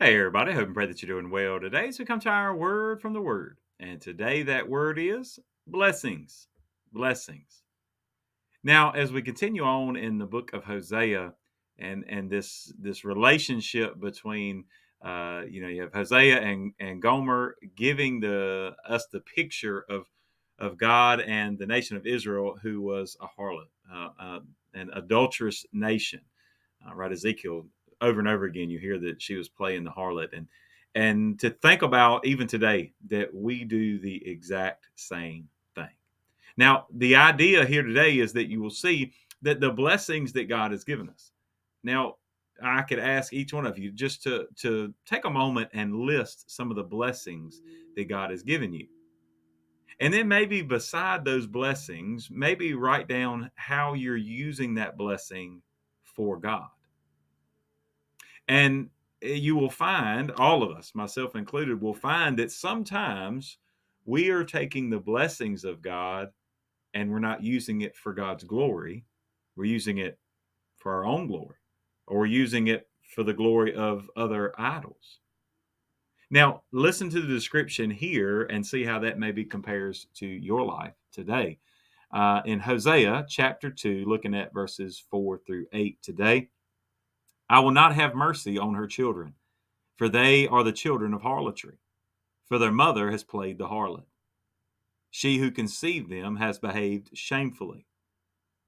Hey, everybody. Hope and pray that you're doing well today. So, we come to our word from the word. And today, that word is blessings. Blessings. Now, as we continue on in the book of Hosea and this relationship between, you have Hosea and Gomer giving us the picture of God and the nation of Israel, who was a harlot, an adulterous nation. Right, Ezekiel, over and over again, you hear that she was playing the harlot, and to think about even today that we do the exact same thing. Now, the idea here today is that you will see that the blessings that God has given us. Now, I could ask each one of you just to take a moment and list some of the blessings that God has given you. And then maybe beside those blessings, maybe write down how you're using that blessing for God. And you will find, all of us, myself included, will find that sometimes we are taking the blessings of God and we're not using it for God's glory. We're using it for our own glory, or we're using it for the glory of other idols. Now, listen to the description here and see how that maybe compares to your life today. In Hosea chapter 2, looking at verses 4 through 8 today, I will not have mercy on her children, for they are the children of harlotry, for their mother has played the harlot. She who conceived them has behaved shamefully.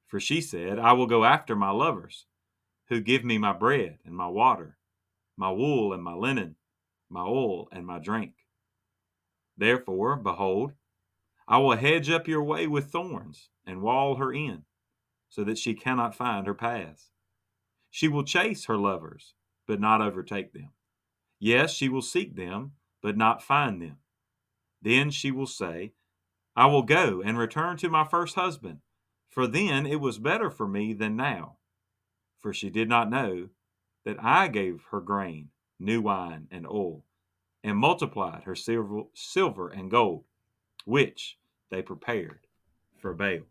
For she said, I will go after my lovers, who give me my bread and my water, my wool and my linen, my oil and my drink. Therefore, behold, I will hedge up your way with thorns, and wall her in, so that she cannot find her paths. She will chase her lovers, but not overtake them. Yes, she will seek them, but not find them. Then she will say, I will go and return to my first husband, for then it was better for me than now. For she did not know that I gave her grain, new wine, and oil, and multiplied her silver and gold, which they prepared for Baal.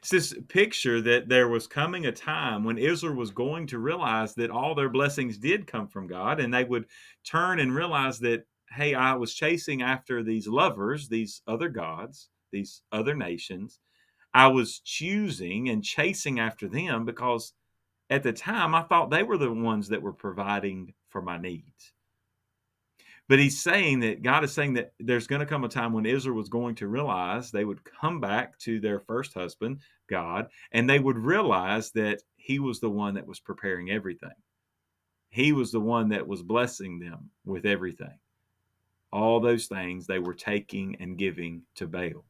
It's this picture that there was coming a time when Israel was going to realize that all their blessings did come from God, and they would turn and realize that, hey, I was chasing after these lovers, these other gods, these other nations. I was choosing and chasing after them because at the time I thought they were the ones that were providing for my needs. But he's saying that God is saying that there's going to come a time when Israel was going to realize they would come back to their first husband, God, and they would realize that he was the one that was preparing everything. He was the one that was blessing them with everything. All those things they were taking and giving to Baal.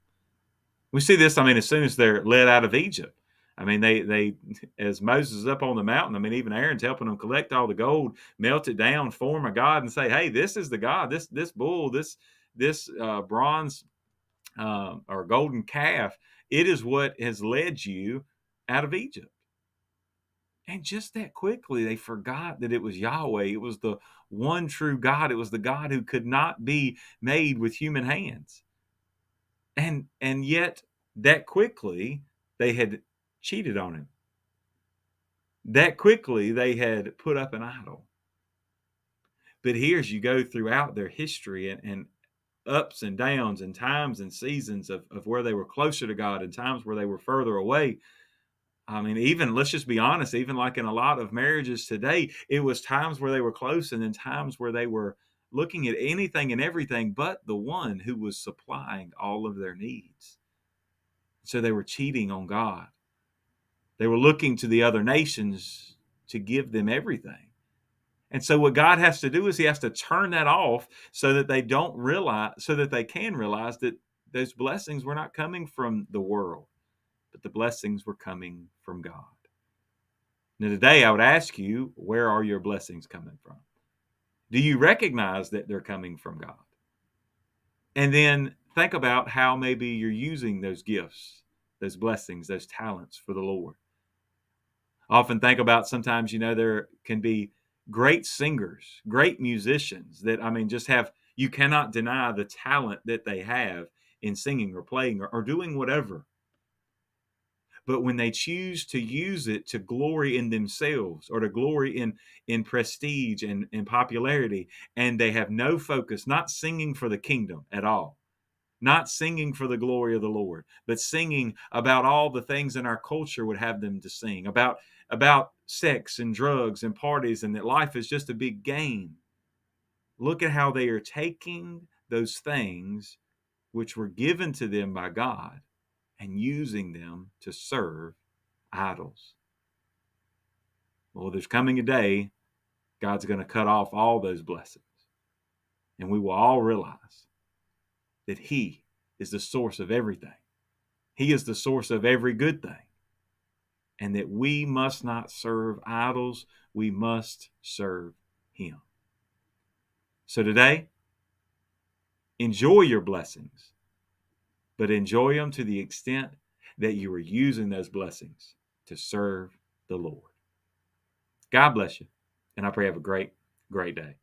We see this, as soon as they're led out of Egypt. They as Moses is up on the mountain, even Aaron's helping them collect all the gold, melt it down, form a god, and say, "Hey, this is the god. This bull, this bronze or golden calf. It is what has led you out of Egypt." And just that quickly, they forgot that it was Yahweh. It was the one true God. It was the God who could not be made with human hands. And yet that quickly they had cheated on him. That quickly they had put up an idol. But here, as you go throughout their history and ups and downs and times and seasons of where they were closer to God and times where they were further away. Even let's just be honest, even like in a lot of marriages today, it was times where they were close and then times where they were looking at anything and everything but the one who was supplying all of their needs. So they were cheating on God. They were looking to the other nations to give them everything. And so what God has to do is he has to turn that off so that they don't realize, so that they can realize that those blessings were not coming from the world, but the blessings were coming from God. Now, today I would ask you, where are your blessings coming from? Do you recognize that they're coming from God? And then think about how maybe you're using those gifts, those blessings, those talents for the Lord. I often think about sometimes, there can be great singers, great musicians that, just have, you cannot deny the talent that they have in singing or playing or doing whatever. But when they choose to use it to glory in themselves or to glory in prestige and popularity, and they have no focus, not singing for the kingdom at all, not singing for the glory of the Lord, but singing about all the things in our culture would have them to sing about sex and drugs and parties, and that life is just a big game. Look at how they are taking those things which were given to them by God and using them to serve idols. Well, there's coming a day God's going to cut off all those blessings, and we will all realize that He is the source of everything. He is the source of every good thing, and that we must not serve idols. We must serve Him. So today, enjoy your blessings, but enjoy them to the extent that you are using those blessings to serve the Lord. God bless you, and I pray you have a great, great day.